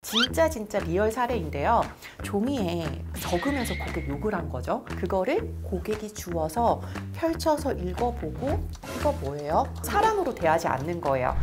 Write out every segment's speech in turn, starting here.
진짜 리얼 사례인데요. 종이에 적으면서 고객 욕을 한 거죠. 그거를 고객이 주워서 펼쳐서 읽어보고 이거 뭐예요? 사람으로 대하지 않는 거예요.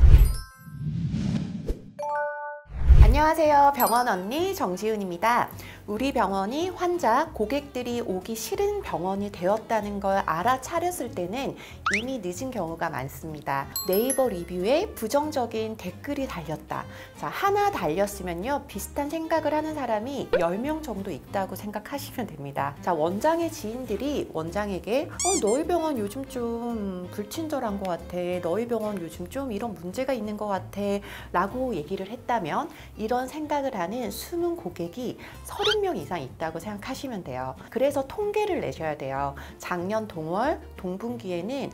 안녕하세요. 병원 언니 정지훈입니다. 우리 병원이 환자, 고객들이 오기 싫은 병원이 되었다는 걸 알아차렸을 때는 이미 늦은 경우가 많습니다. 네이버 리뷰에 부정적인 댓글이 달렸다. 자, 하나 달렸으면요. 비슷한 생각을 하는 사람이 10명 정도 있다고 생각하시면 됩니다. 자, 원장의 지인들이 원장에게 너희 병원 요즘 좀 불친절한 것 같아. 너희 병원 요즘 좀 이런 문제가 있는 것 같아. 라고 얘기를 했다면 이런 생각을 하는 숨은 고객이 30명 이상 있다고 생각하시면 돼요. 그래서 통계를 내셔야 돼요. 작년 동월, 동분기에는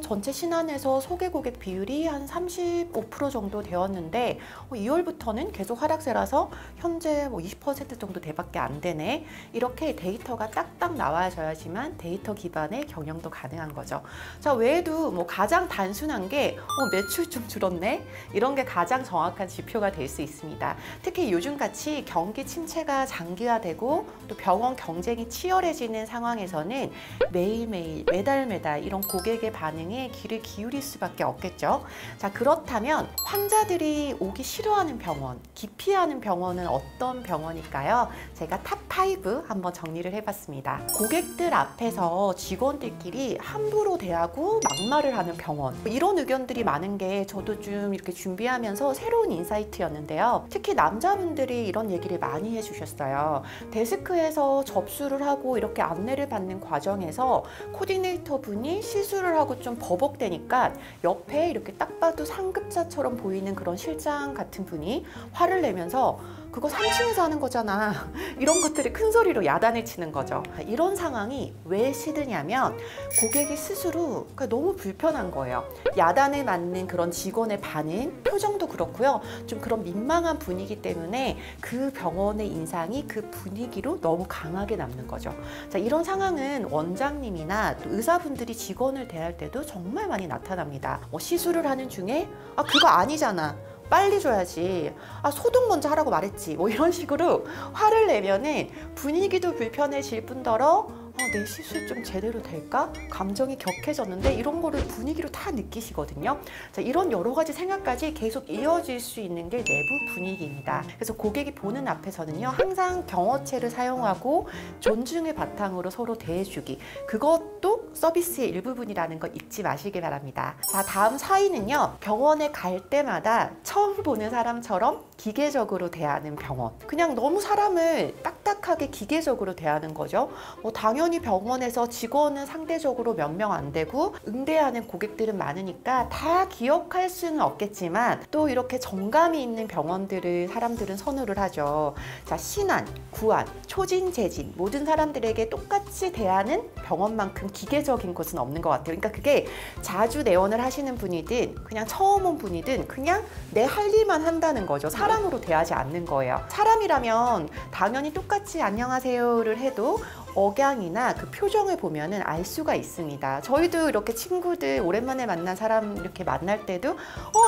전체 신안에서 소개 고객 비율이 한 35% 정도 되었는데 2월부터는 계속 하락세라서 현재 20% 정도 대밖에 안 되네. 이렇게 데이터가 딱딱 나와줘야지만 데이터 기반의 경영도 가능한 거죠. 자, 외에도 가장 단순한 게 매출 좀 줄었네. 이런 게 가장 정확한 지표가 될 수 있습니다. 특히 요즘같이 경기 침체가 장기화되고 또 병원 경쟁이 치열해지는 상황에서는 매일매일 매달 이런 고객의 반응에 귀를 기울일 수밖에 없겠죠. 자, 그렇다면 환자들이 오기 싫어하는 병원, 기피하는 병원은 어떤 병원일까요? 제가 탑5 한번 정리를 해봤습니다. 고객들 앞에서 직원들끼리 함부로 대하고 막말을 하는 병원. 이런 의견들이 많은 게 저도 좀 이렇게 준비하면서 새로운 인사이트였는데요. 특히 남자분들이 이런 얘기를 많이 해주셨어요. 데스크에서 접수를 하고 이렇게 안내를 받는 과정에서 코디네이터 분이 실수를 하고 좀 버벅대니까 옆에 이렇게 딱 봐도 상급자처럼 보이는 그런 실장 같은 분이 화를 내면서 그거 3층에서 하는 거잖아. 이런 것들이 큰 소리로 야단을 치는 거죠. 이런 상황이 왜 싫으냐면 고객이 스스로 너무 불편한 거예요. 야단을 맞는 그런 직원의 반응, 표정도 그렇고요. 좀 그런 민망한 분위기 때문에 그 병원의 인상이 그 분위기로 너무 강하게 남는 거죠. 자, 이런 상황은 원장님이나 또 의사분들이 직원을 대할 때도 정말 많이 나타납니다. 시술을 하는 중에 그거 아니잖아. 빨리 줘야지. 소독 먼저 하라고 말했지. 이런 식으로 화를 내면은 분위기도 불편해질 뿐더러 내 시술 좀 제대로 될까? 감정이 격해졌는데 이런 거를 분위기로 다 느끼시거든요. 자, 이런 여러 가지 생각까지 계속 이어질 수 있는 게 내부 분위기입니다. 그래서 고객이 보는 앞에서는요, 항상 경어체를 사용하고 존중을 바탕으로 서로 대해주기. 그것도 서비스의 일부분이라는 거 잊지 마시기 바랍니다. 자, 다음 4위는요, 병원에 갈 때마다 처음 보는 사람처럼 기계적으로 대하는 병원. 그냥 너무 사람을 딱딱하게 기계적으로 대하는 거죠. 당연히 병원에서 직원은 상대적으로 몇 명 안 되고 응대하는 고객들은 많으니까 다 기억할 수는 없겠지만 또 이렇게 정감이 있는 병원들을 사람들은 선호를 하죠. 자, 신안, 구안, 초진, 재진 모든 사람들에게 똑같이 대하는 병원만큼 기계적인 곳은 없는 것 같아요. 그러니까 그게 자주 내원을 하시는 분이든 그냥 처음 온 분이든 그냥 내 할 일만 한다는 거죠. 사람으로 대하지 않는 거예요. 사람이라면 당연히 똑같이 안녕하세요를 해도 억양이나 그 표정을 보면은 알 수가 있습니다. 저희도 이렇게 친구들 오랜만에 만난 사람 이렇게 만날 때도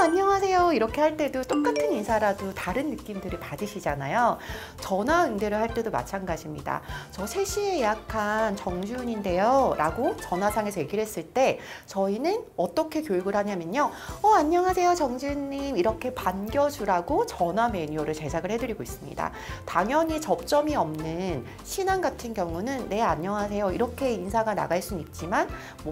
안녕하세요 이렇게 할 때도 똑같은 인사라도 다른 느낌들을 받으시잖아요. 전화 응대를 할 때도 마찬가지입니다. 저 3시에 예약한 정주훈인데요 라고 전화상에서 얘기를 했을 때 저희는 어떻게 교육을 하냐면요, 안녕하세요 정주훈님 이렇게 반겨주라고 전화 매뉴얼을 제작을 해드리고 있습니다. 당연히 접점이 없는 신안 같은 경우는 네 안녕하세요 이렇게 인사가 나갈 수는 있지만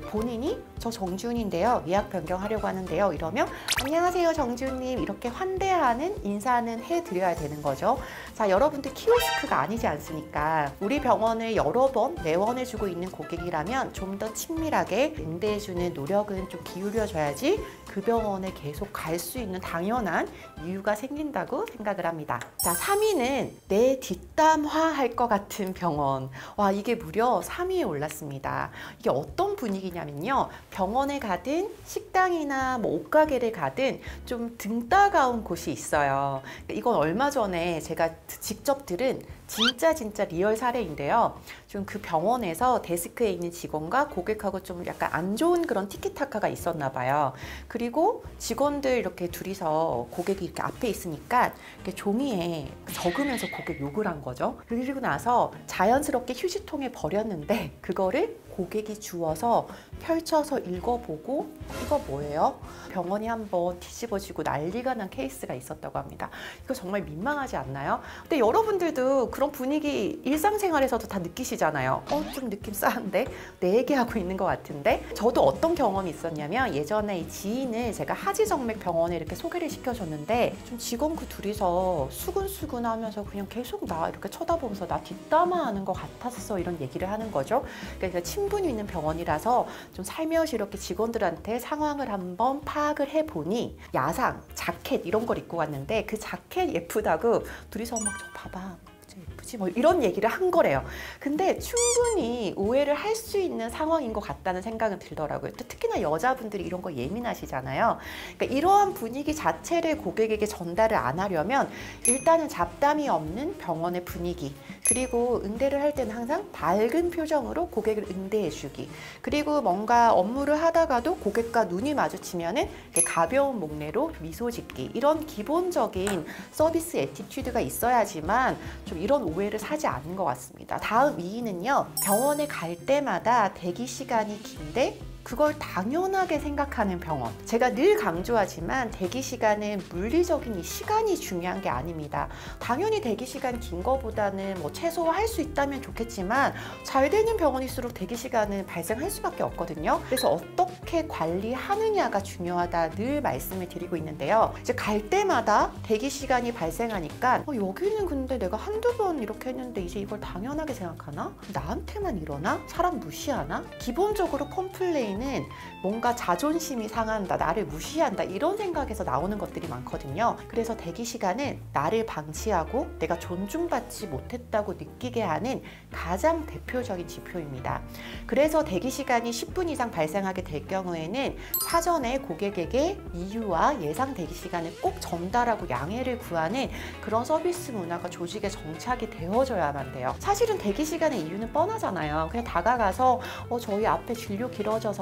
본인이 저 정주훈인데요 예약 변경하려고 하는데요 이러면 안녕하세요 정주훈님 이렇게 환대하는 인사는 해드려야 되는 거죠. 자, 여러분들 키오스크가 아니지 않습니까? 우리 병원을 여러 번 내원해주고 있는 고객이라면 좀 더 친밀하게 응대해주는 노력은 좀 기울여줘야지 그 병원에 계속 갈 수 있는 당연한 이유가 생긴다고 생각을 합니다. 자, 3위는 내 뒷담화 할 것 같은 병원. 이게 무려 3위에 올랐습니다. 이게 어떤 분위기냐면요. 병원에 가든 식당이나 뭐 옷가게를 가든 좀 등 따가운 곳이 있어요. 이건 얼마 전에 제가 직접 들은 진짜 리얼 사례인데요. 좀 그 병원에서 데스크에 있는 직원과 고객하고 좀 약간 안 좋은 그런 티키타카가 있었나 봐요. 그리고 직원들 이렇게 둘이서 고객이 이렇게 앞에 있으니까 이렇게 종이에 적으면서 고객 욕을 한 거죠. 그리고 나서 자연스럽게 휴지통에 버렸는데 그거를 고객이 주워서 펼쳐서 읽어보고 이거 뭐예요? 병원이 한번 뒤집어지고 난리가 난 케이스가 있었다고 합니다. 이거 정말 민망하지 않나요? 근데 여러분들도 그런 분위기 일상생활에서도 다 느끼시잖아요. 좀 느낌 싸한데? 내 얘기하고 있는 것 같은데? 저도 어떤 경험이 있었냐면 예전에 이 지인을 제가 하지정맥 병원에 이렇게 소개를 시켜줬는데 좀 직원 그 둘이서 수근수근 하면서 그냥 계속 나 이렇게 쳐다보면서 나 뒷담화하는 것 같았어 이런 얘기를 하는 거죠. 그러니까 친분이 있는 병원이라서 좀 살며시 이렇게 직원들한테 상황을 한번 파악을 해보니 야상, 자켓 이런 걸 입고 왔는데 그 자켓 예쁘다고 둘이서 막 저 봐봐. 예쁘지? 뭐 이런 얘기를 한 거래요. 근데 충분히 오해를 할 수 있는 상황인 것 같다는 생각은 들더라고요. 또 특히나 여자분들이 이런 거 예민하시잖아요. 그러니까 이러한 분위기 자체를 고객에게 전달을 안 하려면 일단은 잡담이 없는 병원의 분위기, 그리고 응대를 할 때는 항상 밝은 표정으로 고객을 응대해주기, 그리고 뭔가 업무를 하다가도 고객과 눈이 마주치면은 가벼운 목례로 미소 짓기, 이런 기본적인 서비스 애티튜드가 있어야지만 좀 이런 오해를 사지 않은 것 같습니다. 다음 2위는요. 병원에 갈 때마다 대기 시간이 긴데 그걸 당연하게 생각하는 병원. 제가 늘 강조하지만 대기 시간은 물리적인 이 시간이 중요한 게 아닙니다. 당연히 대기 시간 긴 거보다는 뭐 최소화할 수 있다면 좋겠지만 잘 되는 병원일수록 대기 시간은 발생할 수밖에 없거든요. 그래서 어떻게 관리하느냐가 중요하다 늘 말씀을 드리고 있는데요. 이제 갈 때마다 대기 시간이 발생하니까 여기는 근데 내가 한두 번 이렇게 했는데 이제 이걸 당연하게 생각하나? 나한테만 이러나? 사람 무시하나? 기본적으로 컴플레인 는 뭔가 자존심이 상한다, 나를 무시한다 이런 생각에서 나오는 것들이 많거든요. 그래서 대기 시간은 나를 방치하고 내가 존중받지 못했다고 느끼게 하는 가장 대표적인 지표입니다. 그래서 대기 시간이 10분 이상 발생하게 될 경우에는 사전에 고객에게 이유와 예상 대기 시간을 꼭 전달하고 양해를 구하는 그런 서비스 문화가 조직에 정착이 되어져야만 돼요. 사실은 대기 시간의 이유는 뻔하잖아요. 그냥 다가가서 저희 앞에 진료 길어져서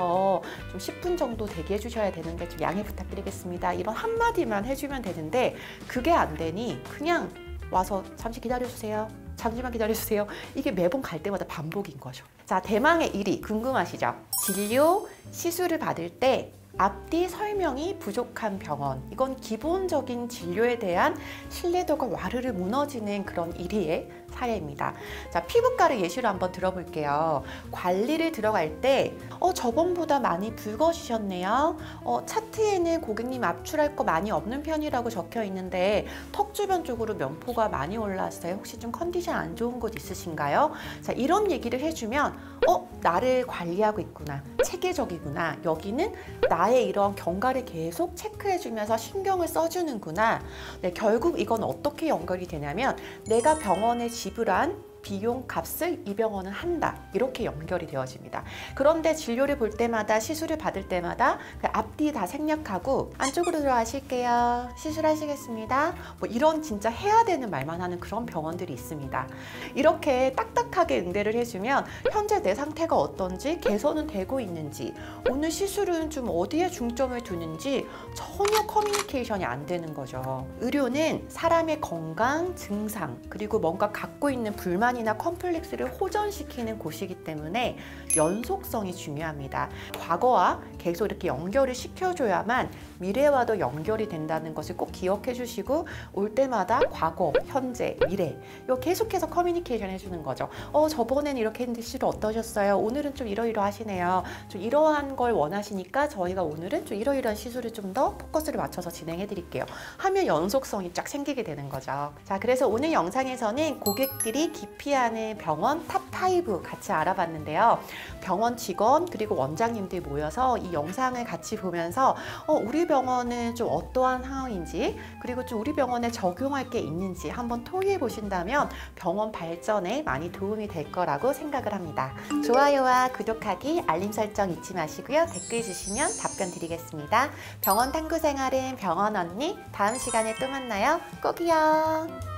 좀 10분 정도 대기해 주셔야 되는데 좀 양해 부탁드리겠습니다. 이런 한마디만 해주면 되는데 그게 안 되니 그냥 와서 잠시 기다려주세요. 잠시만 기다려주세요. 이게 매번 갈 때마다 반복인 거죠. 자, 대망의 1위 궁금하시죠? 진료, 시술을 받을 때 앞뒤 설명이 부족한 병원. 이건 기본적인 진료에 대한 신뢰도가 와르르 무너지는 그런 1위의 사례입니다. 자, 피부과를 예시로 한번 들어볼게요. 관리를 들어갈 때 저번보다 많이 붉어지셨네요. 차트에는 고객님 압출할 거 많이 없는 편이라고 적혀 있는데 턱 주변 쪽으로 면포가 많이 올라왔어요. 혹시 좀 컨디션 안 좋은 곳 있으신가요? 자, 이런 얘기를 해주면 나를 관리하고 있구나. 체계적이구나. 여기는 나의 이런 경과를 계속 체크해주면서 신경을 써주는구나. 네, 결국 이건 어떻게 연결이 되냐면 내가 병원에 지불한 비용 값을 이 병원은 한다. 이렇게 연결이 되어집니다. 그런데 진료를 볼 때마다 시술을 받을 때마다 그 앞뒤 다 생략하고 안쪽으로 들어가실게요. 시술하시겠습니다. 뭐 이런 진짜 해야 되는 말만 하는 그런 병원들이 있습니다. 이렇게 딱딱하게 응대를 해주면 현재 내 상태가 어떤지, 개선은 되고 있는지, 오늘 시술은 좀 어디에 중점을 두는지 전혀 커뮤니케이션이 안 되는 거죠. 의료는 사람의 건강, 증상, 그리고 뭔가 갖고 있는 불만 이나 컴플렉스를 호전시키는 곳이기 때문에 연속성이 중요합니다. 과거와 계속 이렇게 연결을 시켜줘야만 미래와도 연결이 된다는 것을 꼭 기억해 주시고 올 때마다 과거, 현재, 미래 이거 계속해서 커뮤니케이션 해주는 거죠. 저번엔 이렇게 했는데 시술 어떠셨어요? 오늘은 좀 이러이러하시네요. 좀 이러한 걸 원하시니까 저희가 오늘은 좀 이러이러한 시술을 좀 더 포커스를 맞춰서 진행해 드릴게요. 하면 연속성이 쫙 생기게 되는 거죠. 자, 그래서 오늘 영상에서는 고객들이 기피하는 병원 탑5 같이 알아봤는데요. 병원 직원 그리고 원장님들 모여서 이 영상을 같이 보면서 우리 병원은 좀 어떠한 상황인지 그리고 좀 우리 병원에 적용할 게 있는지 한번 토의해 보신다면 병원 발전에 많이 도움이 될 거라고 생각을 합니다. 좋아요와 구독하기, 알림 설정 잊지 마시고요. 댓글 주시면 답변 드리겠습니다. 병원 탐구 생활은 병원 언니, 다음 시간에 또 만나요. 꼭이요.